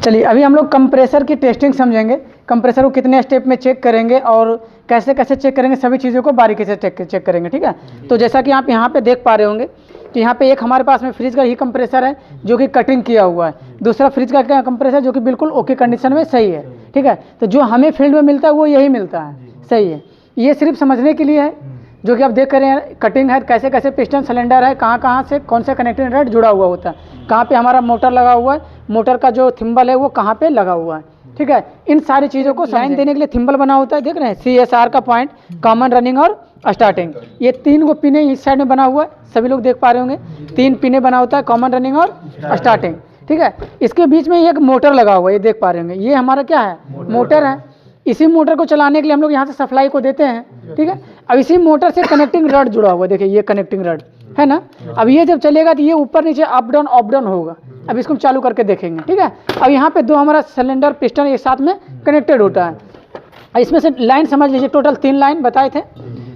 चलिए अभी हम लोग कंप्रेसर की टेस्टिंग समझेंगे। कंप्रेसर को कितने स्टेप में चेक करेंगे और कैसे कैसे चेक करेंगे, सभी चीज़ों को बारीकी से चेक करेंगे। ठीक है, तो जैसा कि आप यहाँ पे देख पा रहे होंगे कि यहाँ पे एक हमारे पास में फ्रिज का ही कंप्रेसर है जो कि कटिंग किया हुआ है, दूसरा फ्रिज का क्या कंप्रेसर जो कि बिल्कुल ओके कंडीशन में सही है। ठीक है, तो जो हमें फील्ड में मिलता है वो यही मिलता है, सही है। ये सिर्फ समझने के लिए है जो कि आप देख रहे हैं, कटिंग है, कैसे कैसे पिस्टन सिलेंडर है, कहाँ कहाँ से कौन सा कनेक्टिंग रड जुड़ा हुआ होता है, कहाँ पे हमारा मोटर लगा हुआ है, मोटर का जो थिम्बल है वो कहाँ पे लगा हुआ है। ठीक है, इन सारी चीज़ों को लाइन देने के लिए थिम्बल बना होता है, देख रहे हैं CSR का पॉइंट, कॉमन, रनिंग और स्टार्टिंग। ये 3 गो पिने इस साइड में बना हुआ है, सभी लोग देख पा रहे होंगे 3 पिने बना होता है, कॉमन, रनिंग और स्टार्टिंग। ठीक है, इसके बीच में एक मोटर लगा हुआ है, ये देख पा रहे होंगे, ये हमारा क्या है, मोटर है। इसी मोटर को चलाने के लिए हम लोग यहाँ से सप्लाई को देते हैं। ठीक है, अब इसी मोटर से कनेक्टिंग रड जुड़ा हुआ है, देखिए ये कनेक्टिंग रड है ना। अब ये जब चलेगा तो ये ऊपर नीचे अप डाउन होगा। अब इसको हम चालू करके देखेंगे। ठीक है, अब यहाँ पे 2 हमारा सिलेंडर पिस्टन एक साथ में कनेक्टेड होता है। इसमें से लाइन समझ लीजिए, टोटल 3 लाइन बताए थे।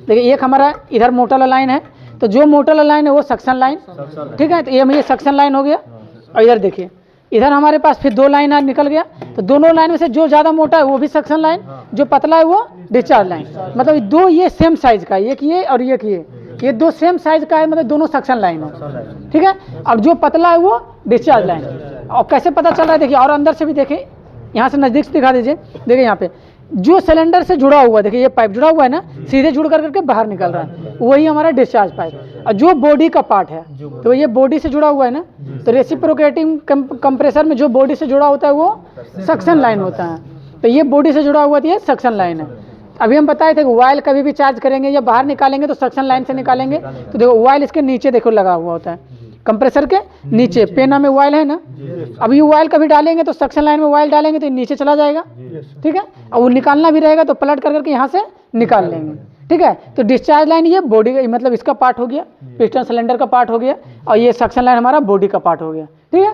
देखिए एक हमारा इधर मोटर वाला लाइन है, तो जो मोटर वाला लाइन है वो सक्शन लाइन। ठीक है, तो ये सक्शन लाइन हो गया। और इधर देखिए, इधर हमारे पास फिर 2 लाइन निकल गया, तो दोनों लाइन में से जो ज़्यादा मोटा है वो भी सक्शन लाइन, जो पतला है वो डिस्चार्ज लाइन। मतलब 2 ये सेम साइज का है, एक ये और एक ये 2 सेम साइज का है, मतलब दोनों सक्शन लाइन है। ठीक है, अब जो पतला है वो डिस्चार्ज लाइन। और कैसे पता चल रहा है, देखिए और अंदर से भी देखें, यहाँ से नज़दीक से दिखा दीजिए। देखिए यहाँ पे जो सिलेंडर से जुड़ा हुआ है, देखिए ये पाइप जुड़ा हुआ है ना, सीधे जुड़ करके बाहर निकल रहा है, वही हमारा डिस्चार्ज पाइप। और जो बॉडी का पार्ट है, तो ये बॉडी से जुड़ा हुआ है ना, तो रेसिप्रोकेटिंग कंप्रेसर में जो बॉडी से जुड़ा होता है वो सक्शन लाइन होता है। तो ये बॉडी से जुड़ा हुआ, तो ये सक्शन लाइन है। अभी हम बताए थे कि ऑयल कभी भी चार्ज करेंगे या बाहर निकालेंगे तो सक्शन लाइन से निकालेंगे। तो देखो ऑयल इसके नीचे देखो लगा हुआ होता है, कंप्रेसर के नीचे पेना में ऑयल है ना। अब ये ऑयल कभी डालेंगे तो सक्शन लाइन में ऑयल डालेंगे तो नीचे चला जाएगा। ठीक है, और वो निकालना भी रहेगा तो पलट करके यहाँ से निकाल लेंगे। ठीक है, तो डिस्चार्ज लाइन ये बॉडी मतलब इसका पार्ट हो गया, पिस्टन सिलेंडर का पार्ट हो गया, और ये सक्शन लाइन हमारा बॉडी का पार्ट हो गया। ठीक है,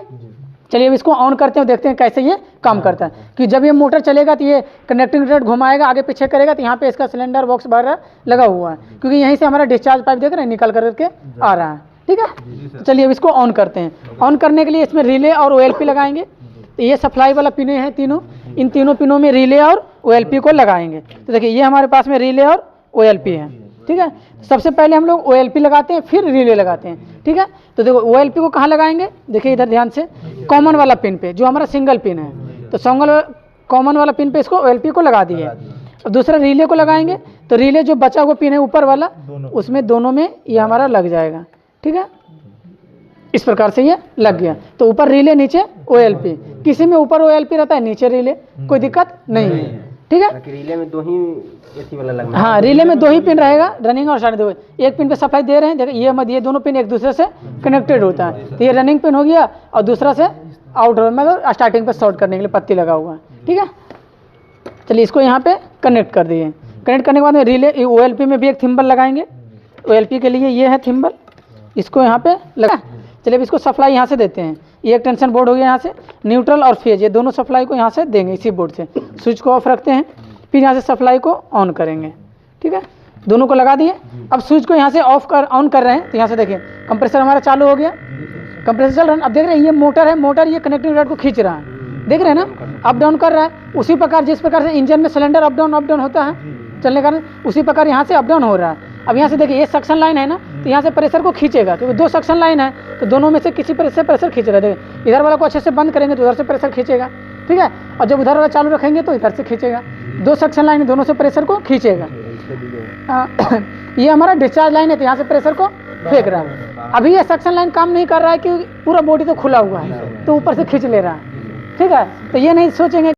चलिए अब इसको ऑन करते हैं, देखते हैं कैसे ये काम करता है। कि जब ये मोटर चलेगा तो ये कनेक्टिंग रड घुमाएगा, आगे पीछे करेगा, तो यहाँ पे इसका सिलेंडर बॉक्स बाहर लगा हुआ है, क्योंकि यहीं से हमारा डिस्चार्ज पाइप देख रहे हैं निकल करके आ रहा है। ठीक है, तो चलिए अब इसको ऑन करते हैं। ऑन करने के लिए इसमें रिले और OLP लगाएंगे। तो ये सप्लाई वाला पिने हैं तीनों, इन तीनों पिनों में रिले और OLP को लगाएंगे। तो देखिए ये हमारे पास में रिले और OLP है। ठीक है, सबसे पहले हम लोग OLP लगाते हैं, फिर रिले लगाते हैं। ठीक है, तो देखो OLP को कहाँ लगाएंगे, देखिए इधर ध्यान से, कॉमन वाला पिन पे, जो हमारा सिंगल पिन है, तो कॉमन वाला पिन पे इसको OLP को लगा दिए। अब दूसरा रिले को लगाएंगे, तो रिले जो बचा हुआ पिन है ऊपर वाला, उसमें दोनों में ये हमारा लग जाएगा। ठीक है, इस प्रकार से ये लग गया। तो ऊपर रिले, नीचे OLP, किसी में ऊपर OLP रहता है, नीचे रिले, कोई दिक्कत नहीं है। ठीक है, रिले में 2 ही एसी वाला लगना। हाँ, रिले में 2 ही पिन रहेगा, रनिंग और स्टार्टिंग। एक पिन पे सप्लाई दे रहे हैं, देखिए ये दोनों पिन एक दूसरे से कनेक्टेड होता है। तो ये रनिंग पिन हो गया और दूसरा से आउट मतलब स्टार्टिंग पे शॉर्ट करने के लिए पत्ती लगा हुआ है। ठीक है, चलिए इसको यहाँ पे कनेक्ट कर दिए। कनेक्ट करने के बाद में रिले OLP में भी एक थिम्बल लगाएंगे। OLP के लिए ये है थिम्बल, इसको यहाँ पे लगा। चलिए अब इसको सप्लाई यहाँ से देते हैं। ये एक टेंशन बोर्ड हो गया, यहाँ से न्यूट्रल और फेज, ये दोनों सप्लाई को यहाँ से देंगे इसी बोर्ड से। स्विच को ऑफ रखते हैं, फिर यहाँ से सप्लाई को ऑन करेंगे। ठीक है, दोनों को लगा दिए। अब स्विच को यहाँ से ऑन कर रहे हैं, तो यहाँ से देखिए कंप्रेसर हमारा चालू हो गया, कंप्रेसर चल रहा है। अब देख रहे हैं ये मोटर है, मोटर ये कनेक्टिंग रड को खींच रहा है, देख रहे हैं ना, अप डाउन कर रहा है। उसी प्रकार जिस प्रकार से इंजन में सिलेंडर अप डाउन होता है चलने का, उसी प्रकार यहाँ से अप डाउन हो रहा है। अब यहाँ से देखिए ये सक्शन लाइन है ना, तो यहाँ से प्रेशर को खींचेगा, क्योंकि 2 सक्शन लाइन है, तो दोनों में से किसी पर से प्रेशर खींच रहा है। देखिए इधर वाला को अच्छे से बंद करेंगे तो उधर से प्रेशर खींचेगा। ठीक है, और जब उधर वाला चालू रखेंगे तो इधर से खींचेगा। 2 सक्शन लाइन है, दोनों से प्रेशर को खींचेगा। ये हमारा डिस्चार्ज लाइन है, तो यहाँ से प्रेशर को फेंक रहा है। अभी ये सक्शन लाइन काम नहीं कर रहा है, कि पूरा बॉडी तो खुला हुआ है, तो ऊपर से खींच ले रहा है। ठीक है, तो ये नहीं सोचेंगे